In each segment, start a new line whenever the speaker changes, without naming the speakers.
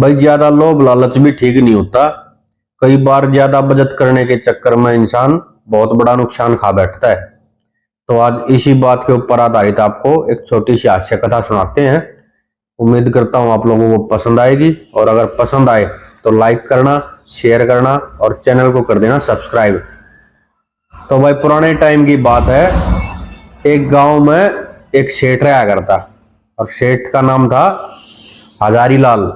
भाई ज्यादा लोभ लालच भी ठीक नहीं होता। कई बार ज्यादा बचत करने के चक्कर में इंसान बहुत बड़ा नुकसान खा बैठता है। तो आज इसी बात के ऊपर आधारित आपको एक छोटी सी हास्य कथा सुनाते हैं। उम्मीद करता हूं आप लोगों को पसंद आएगी, और अगर पसंद आए तो लाइक करना, शेयर करना और चैनल को कर देना सब्सक्राइब। तो भाई पुराने टाइम की बात है। एक गांव में एक सेठ रहा करता, और सेठ का नाम था हजारी लाल।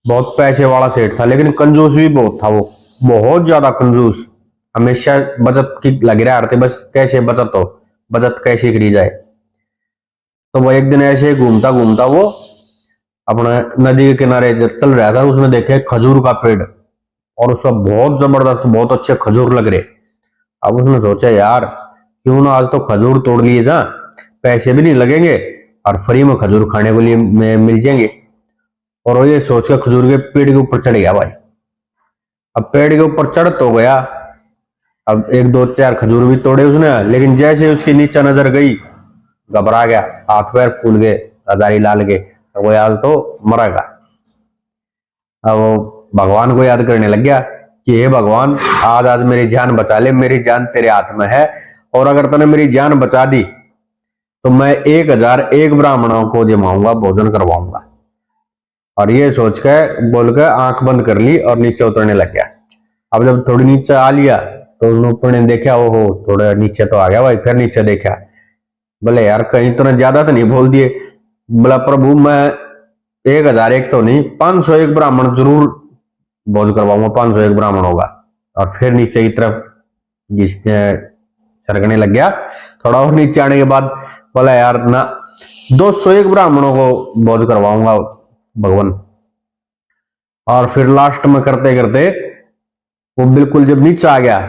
बहुत पैसे वाला सेठ था, लेकिन कंजूस भी बहुत था। वो बहुत ज्यादा कंजूस, हमेशा बचत की लगे रहा थे, बस कैसे बचत हो, बचत कैसे करी जाए। तो वो एक दिन ऐसे घूमता घूमता वो अपने नदी के किनारे जब चल रहा था, उसने देखे खजूर का पेड़, और उसका बहुत जबरदस्त, बहुत अच्छे खजूर लग रहे। अब उसने सोचा यार क्यों ना आज तो खजूर तोड़ लिए जा, पैसे भी नहीं लगेंगे और फ्री में खजूर खाने के लिए मिल जाएंगे। और वो ये सोच कर खजूर के पेड़ के ऊपर चढ़ गया भाई। अब पेड़ के ऊपर चढ़ तो गया, अब एक दो चार खजूर भी तोड़े उसने, लेकिन जैसे उसकी नीचे नजर गई घबरा गया, हाथ पैर फूल गए हजारी लाल के। वो यार तो मरेगा। अब वो भगवान को याद करने लग गया कि हे भगवान, आज आज मेरी जान बचा ले, मेरी जान तेरे हाथ में है, और अगर तूने मेरी जान बचा दी तो मैं 1001 ब्राह्मणों को जमाऊंगा, भोजन करवाऊंगा। और ये सोच के बोल के आंख बंद कर ली और नीचे उतरने लग गया। अब जब थोड़ी नीचे आ लिया तो ऊपर ने देखा, ओहो थोड़ा नीचे तो आ गया भाई। फिर नीचे देखा, बोले यार कहीं तो ज्यादा तो नहीं बोल दिए। बोला प्रभु मैं 1001 तो नहीं, 501 ब्राह्मण जरूर भोज करवाऊंगा, 501 ब्राह्मण होगा। और फिर नीचे की तरफ जिसने सरकने लग गया। थोड़ा और नीचे आने के बाद बोला यार ना, 201 ब्राह्मणों को भोज करवाऊंगा भगवान। और फिर लास्ट में करते करते वो बिल्कुल जब नीचे आ गया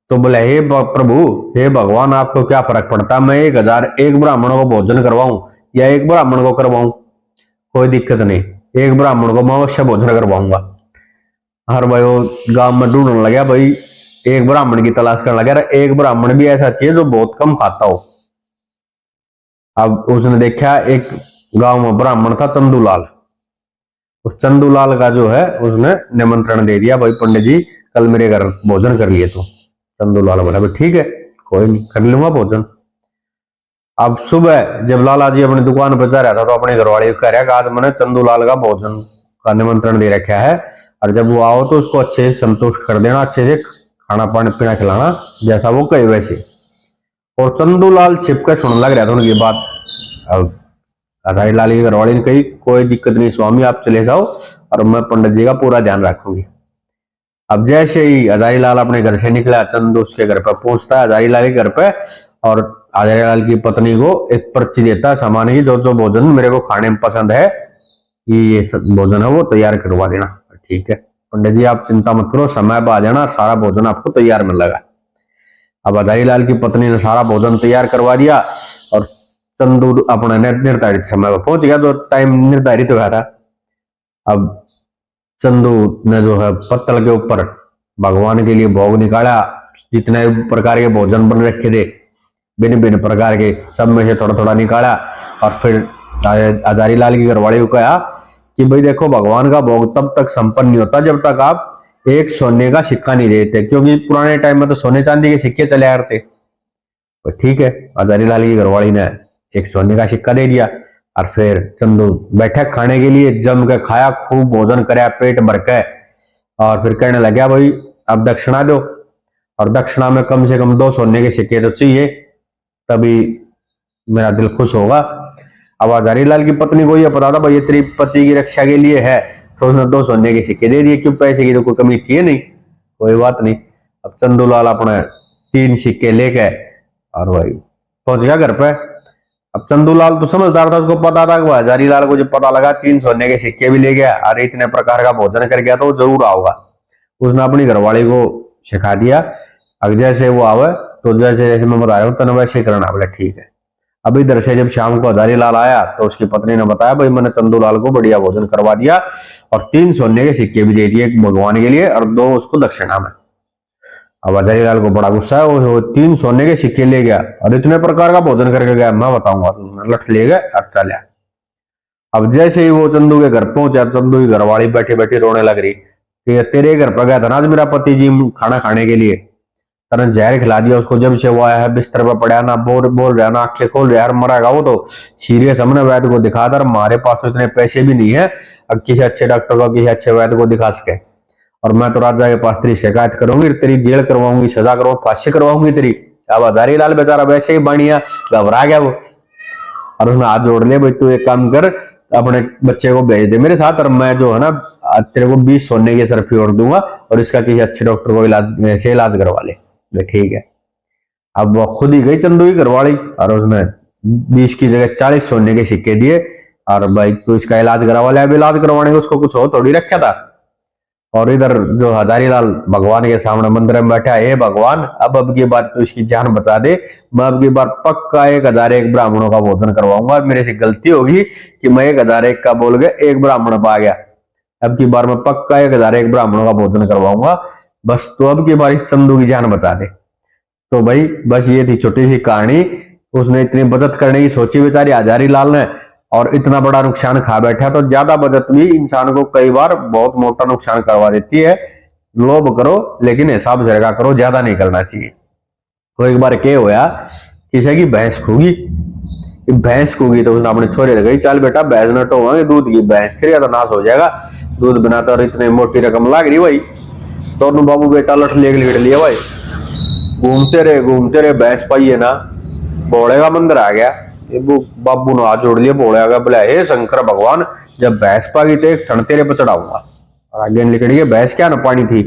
तो बोले हे प्रभु, हे भगवान, आपको क्या फर्क पड़ता, मैं 1001 ब्राह्मणों को भोजन करवाऊं या एक ब्राह्मण को करवाऊं, कोई दिक्कत नहीं, एक ब्राह्मण को मैं अवश्य भोजन करवाऊंगा। हर भाई वो गांव में ढूंढने लगा भाई, एक ब्राह्मण की तलाश करने लगा। एक ब्राह्मण भी ऐसा चाहिए जो बहुत कम खाता हो। अब उसने देखा एक गांव में ब्राह्मण था चंदूलाल। उस चंदूलाल का जो है उसने निमंत्रण दे दिया, भाई पंडित जी कल मेरे घर भोजन कर लिए। तो चंदूलाल बोला भाई ठीक है, कोई नहीं, कर लूंगा भोजन। अब सुबह जब लाला जी अपनी दुकान पर जा रहा था तो अपने घर वाले कह रहा आज मैंने चंदूलाल का भोजन का निमंत्रण दे रखा है, और जब वो आओ तो उसको अच्छे से संतुष्ट कर देना, अच्छे से खाना पानी पीना खिलाना जैसा वो कहे वैसे। और चंदूलाल छिपकर सुनने लग रहा था उनकी बात। अब हजारी लाल की घरवाली ने कही कोई दिक्कत नहीं स्वामी, आप चले जाओ और मैं पंडित जी का पूरा ध्यान रखूंगी। अब जैसे ही हजारी लाल अपने घर से निकला, चंदू उसके घर पर पहुंचता है, हजारी लाल के घर पे, और हजारी लाल की पत्नी को एक पर्ची देता है सामान की, जो जो भोजन मेरे को खाने में पसंद है ये भोजन है वो तैयार करवा देना। ठीक है पंडित जी आप चिंता मत करो, समय पर आ जाना, सारा भोजन आपको तैयार मिलेगा। अब हजारी लाल की पत्नी ने सारा भोजन तैयार करवा दिया, और चंदू अपने निर्धारित समय पर पहुंच गया, जो टाइम निर्धारित हुआ था। अब चंदू ने जो है पत्तल के ऊपर भगवान के लिए भोग निकाला। जितने प्रकार के भोजन बन रखे थे भिन्न भिन्न प्रकार के, सब में से थोड़ा थोड़ा निकाला। और फिर हजारी लाल की घरवाली को कहा कि भाई देखो भगवान का भोग तब तक संपन्न नहीं होता जब तक आप एक सोने का सिक्का नहीं देते, क्योंकि पुराने टाइम में तो सोने चांदी के सिक्के चले आ रहे थे। तो ठीक है, हजारी लाल की घरवाली ने एक सोने का सिक्का दे दिया। और फिर चंदू बैठा खाने के लिए, जम के खाया, खूब भोजन कराया पेट भर के। और फिर कहने लगा भाई अब दक्षिणा दो, और दक्षिणा में कम से कम 2 सोने के सिक्के तो चाहिए, तभी मेरा दिल खुश होगा। अब हजारी लाल की पत्नी को यह पता था भाई ये तेरी पति की रक्षा के लिए है, तो उसने 2 सोने के सिक्के दे दिए, क्यों पैसे की तो कोई कमी थी नहीं, कोई बात नहीं। अब चंदूलाल अपने 3 सिक्के लेके और भाई पहुंच गया घर पे। अब चंदूलाल तो समझदार था, उसको पता था कि हजारी लाल को जब पता लगा 3 सोने के सिक्के भी ले गया और इतने प्रकार का भोजन कर गया तो वो जरूर आओगा। उसने अपनी घरवाली को सिखा दिया, अब जैसे वो आवे तो जैसे जैसे मैं बता रहा हूँ तने वैसे करना। बोले ठीक है। अब इधर से जब शाम को हजारी लाल आया तो उसकी पत्नी ने बताया भाई मैंने चंदूलाल को बढ़िया भोजन करवा दिया, और 3 सोने के सिक्के भी दे दिए, एक भगवान के लिए और 2 उसको दक्षिणा में। अब हजारी लाल को बड़ा गुस्सा है, वो 3 सोने के सिक्के ले गया और इतने प्रकार का भोजन करके गया, मैं बताऊंगा। लठ ले गए और चला। अब जैसे ही वो चंदू के घर पहुंचा, चंदू की घरवाली बैठी बैठी रोने लग रही कि तेरे घर पर गया था ना आज मेरा पति जी खाना खाने के लिए, तरन जहर खिला दिया उसको। जब से वो आया है बिस्तर पर पड़ा ना बोल बोल रहा ना आंखें खोल रहा है, मरेगा वो तो सीरियस। हमने वैद्य को दिखा था, हमारे पास तो इतने पैसे भी नहीं है अब किसी अच्छे डॉक्टर को किसी अच्छे वैद्य को दिखा सके। और मैं तो राजा के पास तेरी शिकायत करूंगी, तेरी जेल करवाऊंगी, सजा करवाऊंगी, फांसी करवाऊंगी तेरी। अब हजारी लाल बेचारा वैसे ही बढ़िया घबरा गया वो, और उसने हाथ जोड़ लिया, भाई तू एक काम कर अपने बच्चे को भेज दे मेरे साथ, और मैं जो है ना तेरे को 20 सोने की सर्फी और दूंगा और इसका किसी अच्छे डॉक्टर को इलाज करवा ले। ठीक है। अब वो खुद ही गई चंदू की घरवाली और उसने 20 की जगह 40 सोने के सिक्के दिए, और भाई तू इसका इलाज करवा ले। अब इलाज करवाने को उसको कुछ हो थोड़ी रखा था। और इधर जो हजारी लाल भगवान के सामने मंदिर में बैठा है, भगवान अब की बार तो इसकी जान बचा दे, मैं अब की बार पक्का 1001 ब्राह्मणों का भोजन करवाऊंगा। मेरे से गलती होगी कि मैं 1001 का बोल गया, एक ब्राह्मण पा गया। अब की बार मैं पक्का 1001 ब्राह्मणों का भोजन करवाऊंगा, बस तो अब की बार इस चंदू की जान बचा दे। तो भाई बस ये थी छोटी सी कहानी। उसने इतनी बचत करने की सोची बेचारी हजारी लाल ने, और इतना बड़ा नुकसान खा बैठा। तो ज्यादा बचत भी इंसान को कई बार बहुत मोटा नुकसान करवा देती है। लोभ करो लेकिन हिसाब से रखा करो, ज्यादा नहीं करना चाहिए। तो एक बार क्या होया, किसी की भैंस खूगी, भैंस खूगी तो उसने अपने छोरे लगाई, चल बेटा भैंस न टोवांगे, दूध की भैंस फिर तो नाश हो जाएगा, दूध बनाता और इतनी मोटी रकम लाग रही भाई। तो बाबू बेटा लठ लेट लिया भाई, घूमते रहे भैंस पाइए ना, भोले का मंदिर आ गया। वो बाबू ने हाथ जोड़ लिया, भोले आ गया, बोला हे शंकर भगवान जब भैंस पागी तो एक थन तेरे पर चढ़ाऊंगा। और आगे निकल गए, भैंस क्या न पानी थी,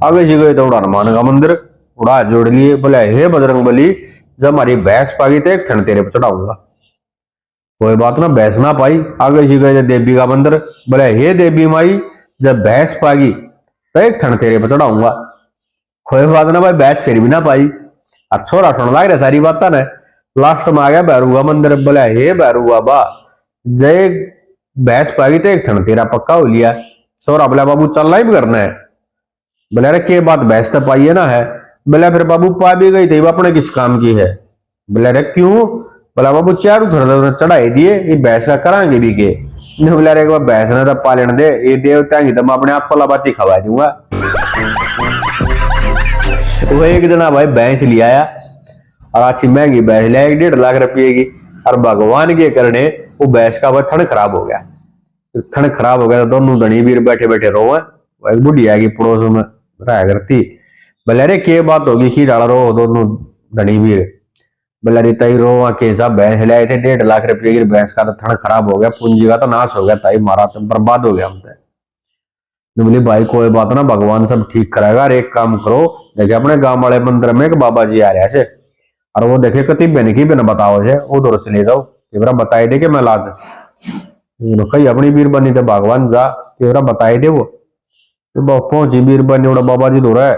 आगे जी गए दौड़ा हनुमान का मंदिर, उड़ा जोड़ लिए, बोला हे बजरंग बली जब हमारी भैंस पागी तो एक थन तेरे पर चढ़ाऊंगा। कोई बात ना, भैंस ना पाई, आगे जी गए देवी का मंदिर, बोला हे देवी माई जब भैंस पागी तो एक थन तेरे पर चढ़ाऊंगा। कोई बात ना भाई, भैंस फिर भी ना पाई। और छोरा सुन लाग रहा सारी बात ने। लास्ट में आ गया भैरू का मंदिर, बोला हे भैरू बाबा जय भैंस पागी तो एक थन तेरा पक्का हो लिया। छोरा बोला बाबू चलना ही करना है। बोले अरे के बात भैंस तो पाई है ना है। बोला फिर बाबू पा भी गई थी अपने किस काम की है। बोले अरे क्यों। बोला बाबू चारू थोड़ा चढ़ाई दिए, ये भैंस का करांगे भी के। बोला अरे भैंस ने तो पालन दे, ये देवता की तो मैं अपने आप पलाबाती खवा दूंगा। वो एक जना भाई भैंस ले आया, और अच्छी महंगी भैंस लिया 1.5 लाख रुपये की। और भगवान के करने वो भैंस का थन खराब हो गया। थन खराब हो गया तो दोनों धनी वीर बैठे बैठे रो है। एक बुढ़िया की पड़ोस में रहा करती, बोले अरे के बात होगी की डाल रो दोनों धनी वीर। बोले अरे तई रो के सब भैंस ले आए थे 1.5 लाख रुपये की, भैंस का तो थन खराब हो गया, पूंजी का तो नाश हो गया, ताई मारा तो बर्बाद हो गया हमसे। बोली भाई कोई बात ना, भगवान सब ठीक कराएगा। और एक काम करो, देखे अपने गांव वाले मंदिर में एक बाबा जी आ रहा है, और वो देखे कति बेन की बिन बताओ है, उधर चले जाओ तेरा बताए दे के मैं लाज कही अपनी बीर बनी तो भगवान जा तेरा बताए दे। वो पहुंची बीर बनी उड़ा बाबा जी दो है,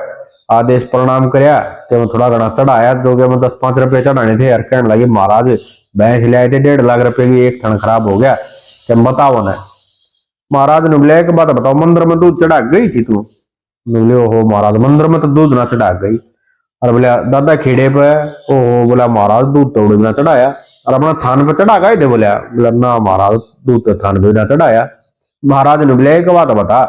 आदेश प्रणाम करया, तो थोड़ा घना चढ़ाया, जो कि 10-5 रुपये चढ़ाने थे यार। कहने लगे महाराज भैंस ले आए थे 1.5 लाख रुपए की, एक थन खराब हो गया, क्या बताओ ना। महाराज ने बोले एक बात बताओ, मंदिर में दूध चढ़ा गई थी तू। बोले ओहो महाराज मंदिर में तो दूध ना चढ़ा गई। और बोले दादा खेड़े पे, ओहो बोला महाराज दूध तो ना चढ़ाया। और अपना थान पे चढ़ा गए थे। बोला ना महाराज दूध तो थान पे ना चढ़ाया। महाराज ने बोले एक बात बता,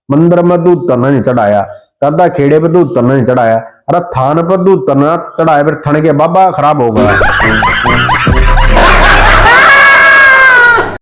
मंदिर में दूध तो नहीं चढ़ाया, दादा खेड़े पे दूध तो नहीं चढ़ाया, अरे थान पर दूध तो ना चढ़ाया, फिर थन के बाबा खराब हो गया।